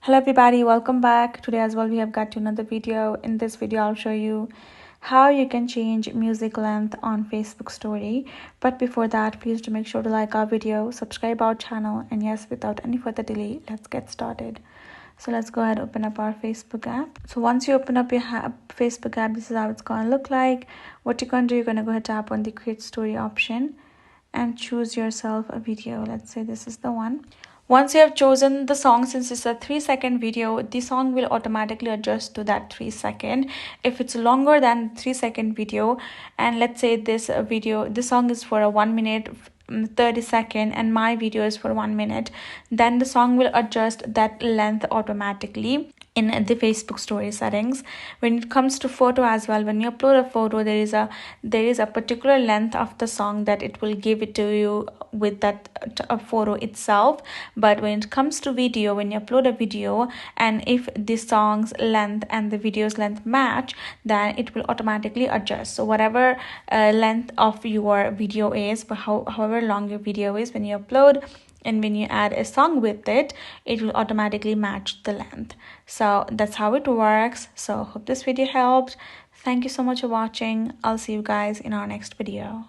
Hello everybody, welcome back. Today as well we have got to another video. In this video I'll show you how you can change music length on Facebook story. But before that, please do make sure to like our video, subscribe our channel, and yes, without any further delay, let's get started. So let's go ahead and open up our Facebook app. So once you open up your Facebook app, this is how it's going to look like. What you're going to do, you're going to go ahead, tap on the create story option and choose yourself a video. Let's say this is the one. Once you have chosen the song, since it's a 3-second video, the song will automatically adjust to that 3-second. If it's longer than 3-second video, and let's say this song is for a 1 minute 30-second and my video is for 1 minute, then the song will adjust that length automatically in the Facebook story settings. When it comes to photo as well, when you upload a photo, there is a particular length of the song that it will give it to you with that photo itself. But when it comes to video, when you upload a video, and if the song's length and the video's length match, then it will automatically adjust. So whatever length of your video is, however long your video is, when you upload and when you add a song with it, it will automatically match the length. So that's how it works. So hope this video helped. Thank you so much for watching. I'll see you guys in our next video.